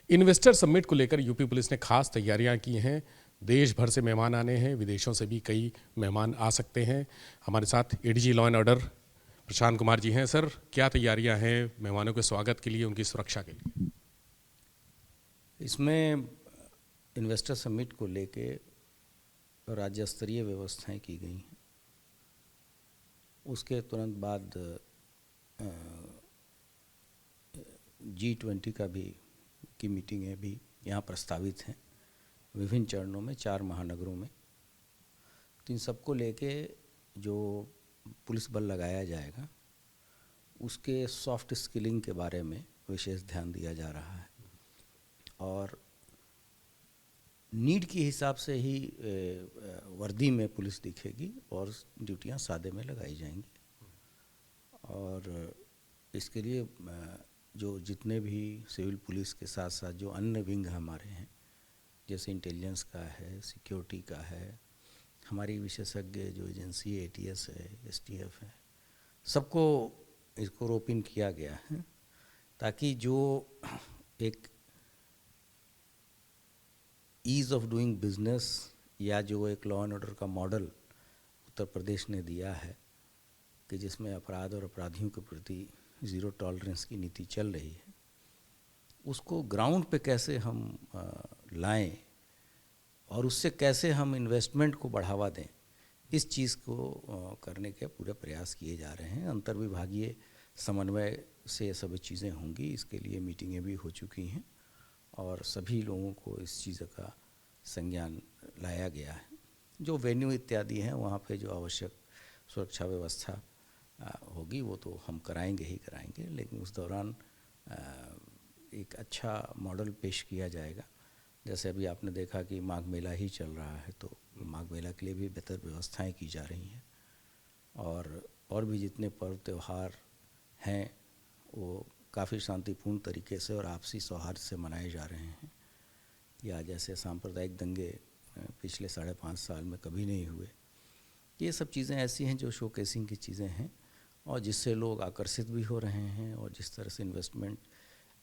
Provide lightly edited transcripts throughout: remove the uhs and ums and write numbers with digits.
Investor summit को लेकर UP police ने खास तैयारियां की हैं। देश भर से मेहमान आने हैं, विदेशों से भी कई मेहमान आ सकते हैं। हमारे साथ ADG law and order Prashant Kumar ji हैं। सर, क्या तैयारियां हैं मेहमानों के स्वागत के लिए, उनकी सुरक्षा के लिए? इसमें इन्वेस्टर समिट को लेके राज्य स्तरीय व्यवस्थाएं की गई हैं। उसके तुरंत बाद G20 का भी की मीटिंगें भी यहाँ प्रस्तावित हैं विभिन्न चरणों में 4 महानगरों में। तो इन सबको लेके जो पुलिस बल लगाया जाएगा उसके सॉफ्ट स्किलिंग के बारे में विशेष ध्यान दिया जा रहा है और नीड के हिसाब से ही वर्दी में पुलिस दिखेगी और ड्यूटियाँ सादे में लगाई जाएंगी। और इसके लिए जो जितने भी सिविल पुलिस के साथ साथ जो अन्य विंग हमारे हैं, जैसे इंटेलिजेंस का है, सिक्योरिटी का है, हमारी विशेषज्ञ जो एजेंसी ATS है, STF है, सबको इसको रोप इन किया गया है ताकि जो एक ईज़ ऑफ डूइंग बिजनेस या जो एक लॉ एंड ऑर्डर का मॉडल उत्तर प्रदेश ने दिया है कि जिसमें अपराध और अपराधियों के प्रति ज़ीरो टॉलरेंस की नीति चल रही है, उसको ग्राउंड पे कैसे हम लाएं और उससे कैसे हम इन्वेस्टमेंट को बढ़ावा दें, इस चीज़ को करने के पूरे प्रयास किए जा रहे हैं। अंतर्विभागीय समन्वय से ये सभी चीज़ें होंगी। इसके लिए मीटिंगें भी हो चुकी हैं और सभी लोगों को इस चीज़ का संज्ञान लाया गया है। जो वेन्यू इत्यादि हैं वहाँ पे जो आवश्यक सुरक्षा व्यवस्था होगी वो तो हम कराएंगे ही कराएंगे, लेकिन उस दौरान एक अच्छा मॉडल पेश किया जाएगा। जैसे अभी आपने देखा कि माघ मेला ही चल रहा है, तो माघ मेला के लिए भी बेहतर व्यवस्थाएं की जा रही हैं और भी जितने पर्व त्यौहार हैं वो काफ़ी शांतिपूर्ण तरीके से और आपसी सौहार्द से मनाए जा रहे हैं। या जैसे सांप्रदायिक दंगे पिछले 5.5 साल में कभी नहीं हुए। ये सब चीज़ें ऐसी हैं जो शोकेसिंग की चीज़ें हैं और जिससे लोग आकर्षित भी हो रहे हैं। और जिस तरह से इन्वेस्टमेंट,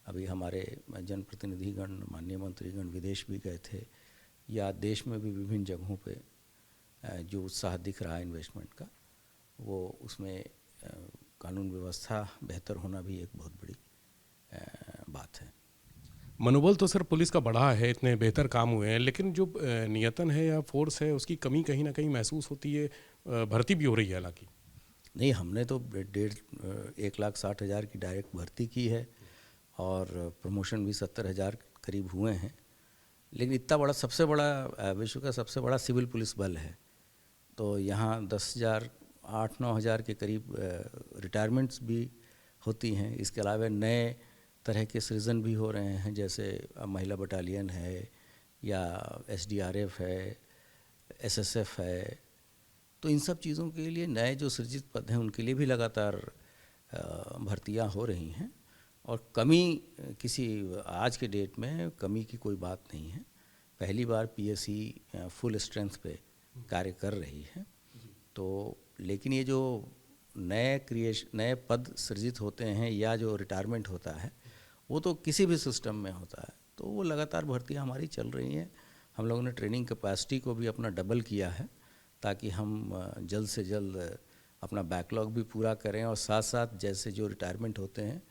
अभी हमारे जनप्रतिनिधिगण, माननीय मंत्रीगण विदेश भी गए थे, या देश में भी विभिन्न जगहों पे जो उत्साह दिख रहा है इन्वेस्टमेंट का, वो उसमें कानून व्यवस्था बेहतर होना भी एक बहुत बड़ी बात है। मनोबल तो सर पुलिस का बढ़ा है, इतने बेहतर काम हुए हैं, लेकिन जो नियतन है या फोर्स है उसकी कमी कहीं ना कहीं महसूस होती है। भर्ती भी हो रही है हालांकि। नहीं, हमने तो 1,60,000 की डायरेक्ट भर्ती की है और प्रमोशन भी 70,000 करीब हुए हैं। लेकिन इतना बड़ा, सबसे बड़ा, विश्व का सबसे बड़ा सिविल पुलिस बल है, तो यहाँ 10,000 8-9 हज़ार के करीब रिटायरमेंट्स भी होती हैं। इसके अलावा नए तरह के सृजन भी हो रहे हैं, जैसे महिला बटालियन है या SDRF है, SSF है। तो इन सब चीज़ों के लिए नए जो सृजित पद हैं उनके लिए भी लगातार भर्तियां हो रही हैं और कमी किसी आज के डेट में कमी की कोई बात नहीं है। पहली बार PSC फुल स्ट्रेंथ पे कार्य कर रही है। तो लेकिन ये जो नए पद सृजित होते हैं या जो रिटायरमेंट होता है वो तो किसी भी सिस्टम में होता है, तो वो लगातार भर्तियां हमारी चल रही हैं। हम लोगों ने ट्रेनिंग कैपेसिटी को भी अपना डबल किया है ताकि हम जल्द से जल्द अपना बैकलॉग भी पूरा करें और साथ साथ जैसे जो रिटायरमेंट होते हैं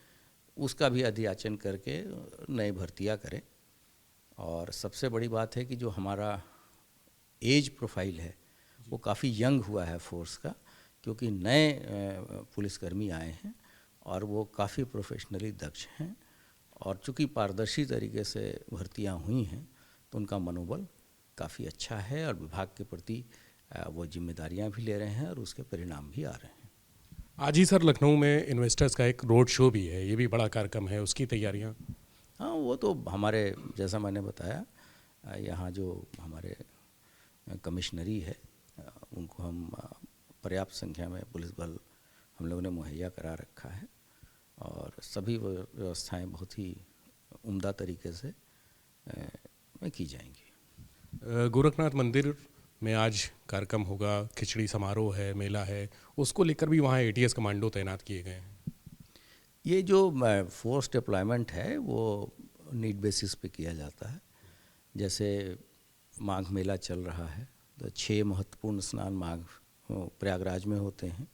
उसका भी अध्याचन करके नई भर्तियां करें। और सबसे बड़ी बात है कि जो हमारा एज प्रोफाइल है वो काफ़ी यंग हुआ है फोर्स का, क्योंकि नए पुलिसकर्मी आए हैं और वो काफ़ी प्रोफेशनली दक्ष हैं। और चूँकि पारदर्शी तरीके से भर्तियां हुई हैं तो उनका मनोबल काफ़ी अच्छा है और विभाग के प्रति वो जिम्मेदारियां भी ले रहे हैं और उसके परिणाम भी आ रहे हैं। आज ही सर लखनऊ में इन्वेस्टर्स का एक रोड शो भी है, ये भी बड़ा कार्यक्रम है, उसकी तैयारियां? हाँ, वो तो हमारे, जैसा मैंने बताया, यहाँ जो हमारे कमिश्नरी है उनको हम पर्याप्त संख्या में पुलिस बल हम लोगों ने मुहैया करा रखा है और सभी व्यवस्थाएं बहुत ही उम्दा तरीके से की जाएंगी। गोरखनाथ मंदिर में आज कार्यक्रम होगा, खिचड़ी समारोह है, मेला है, उसको लेकर भी वहाँ ATS कमांडो तैनात किए गए हैं। ये जो फोर्स डिप्लॉयमेंट है वो नीड बेसिस पे किया जाता है। जैसे माघ मेला चल रहा है तो 6 महत्वपूर्ण स्नान माघ प्रयागराज में होते हैं,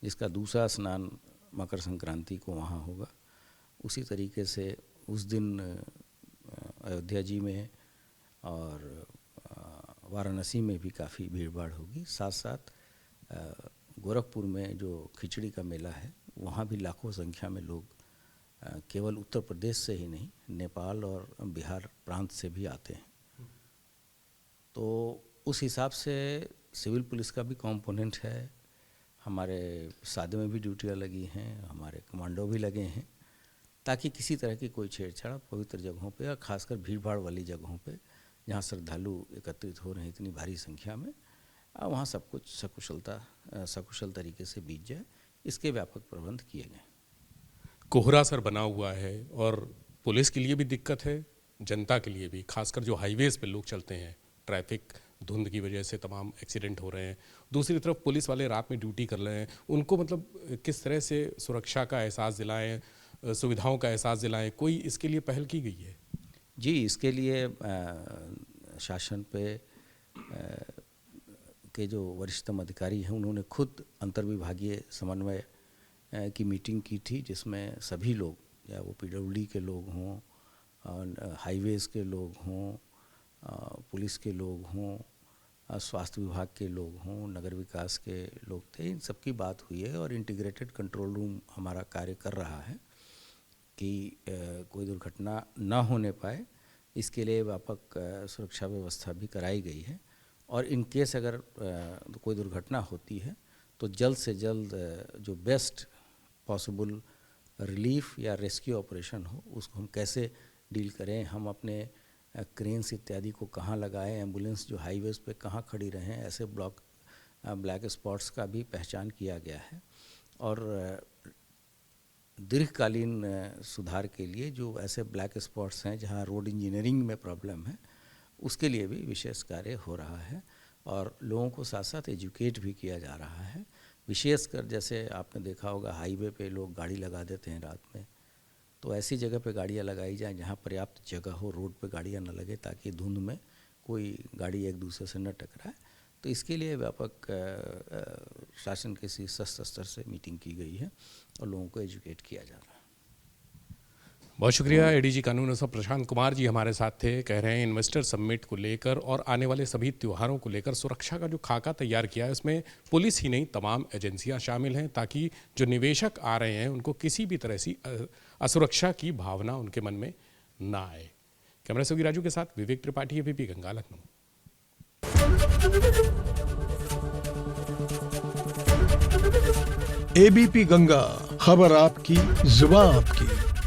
जिसका दूसरा स्नान मकर संक्रांति को वहाँ होगा। उसी तरीके से उस दिन अयोध्या जी में और वाराणसी में भी काफ़ी भीड़ भाड़ होगी। साथ साथ गोरखपुर में जो खिचड़ी का मेला है वहाँ भी लाखों संख्या में लोग केवल उत्तर प्रदेश से ही नहीं, नेपाल और बिहार प्रांत से भी आते हैं। तो उस हिसाब से सिविल पुलिस का भी कंपोनेंट है, हमारे सादे में भी ड्यूटियाँ लगी हैं, हमारे कमांडो भी लगे हैं, ताकि किसी तरह की कोई छेड़छाड़ पवित्र जगहों पे और ख़ासकर भीड़ भाड़ वाली जगहों पे जहाँ श्रद्धालु एकत्रित हो रहे हैं इतनी भारी संख्या में, वहाँ सब कुछ सकुशल तरीके से बीत जाए, इसके व्यापक प्रबंध किए गए। कोहरा सर बना हुआ है और पुलिस के लिए भी दिक्कत है, जनता के लिए भी, खासकर जो हाईवेज़ पे लोग चलते हैं, ट्रैफिक धुंध की वजह से तमाम एक्सीडेंट हो रहे हैं। दूसरी तरफ पुलिस वाले रात में ड्यूटी कर रहे हैं, उनको मतलब किस तरह से सुरक्षा का एहसास दिलाएं, सुविधाओं का एहसास दिलाएं, कोई इसके लिए पहल की गई है? जी, इसके लिए शासन पे के जो वरिष्ठतम अधिकारी हैं उन्होंने खुद अंतर्विभागीय समन्वय की मीटिंग की थी, जिसमें सभी लोग, या वो पीडब्ल्यूडी के लोग हों, हाईवेज़ के लोग हों, पुलिस के लोग हों, स्वास्थ्य विभाग के लोग हों, नगर विकास के लोग थे, इन सब की बात हुई है। और इंटीग्रेटेड कंट्रोल रूम हमारा कार्य कर रहा है कि कोई दुर्घटना ना होने पाए, इसके लिए व्यापक सुरक्षा व्यवस्था भी कराई गई है। और इन केस अगर कोई दुर्घटना होती है तो जल्द से जल्द जो बेस्ट पॉसिबल रिलीफ या रेस्क्यू ऑपरेशन हो उसको हम कैसे डील करें, हम अपने क्रेन्स इत्यादि को कहाँ लगाएं, एम्बुलेंस जो हाईवेज़ पे कहाँ खड़ी रहें, ऐसे ब्लैक स्पॉट्स का भी पहचान किया गया है। और दीर्घकालीन सुधार के लिए जो ऐसे ब्लैक स्पॉट्स हैं जहाँ रोड इंजीनियरिंग में प्रॉब्लम है, उसके लिए भी विशेष कार्य हो रहा है। और लोगों को साथ साथ एजुकेट भी किया जा रहा है। विशेषकर जैसे आपने देखा होगा हाईवे पे लोग गाड़ी लगा देते हैं रात में, तो ऐसी जगह पे गाड़ियाँ लगाई जाएं जहाँ पर्याप्त जगह हो, रोड पे गाड़ियाँ न लगे, ताकि धुंध में कोई गाड़ी एक दूसरे से न टकराए। तो इसके लिए व्यापक शासन के शीर्ष स्तर से मीटिंग की गई है और लोगों को एजुकेट किया जा रहा है। बहुत शुक्रिया। एडीजी कानून और प्रशांत कुमार जी हमारे साथ थे। कह रहे हैं इन्वेस्टर समिट को लेकर और आने वाले सभी त्योहारों को लेकर सुरक्षा का जो खाका तैयार किया है उसमें पुलिस ही नहीं तमाम एजेंसियां शामिल हैं, ताकि जो निवेशक आ रहे हैं उनको किसी भी तरह से असुरक्षा की भावना उनके मन में ना आए। कैमरा से राजू के साथ विवेक त्रिपाठी, एबीपी गंगा, लखनऊ। एबीपी गंगा, खबर आपकी, जुबान आपकी।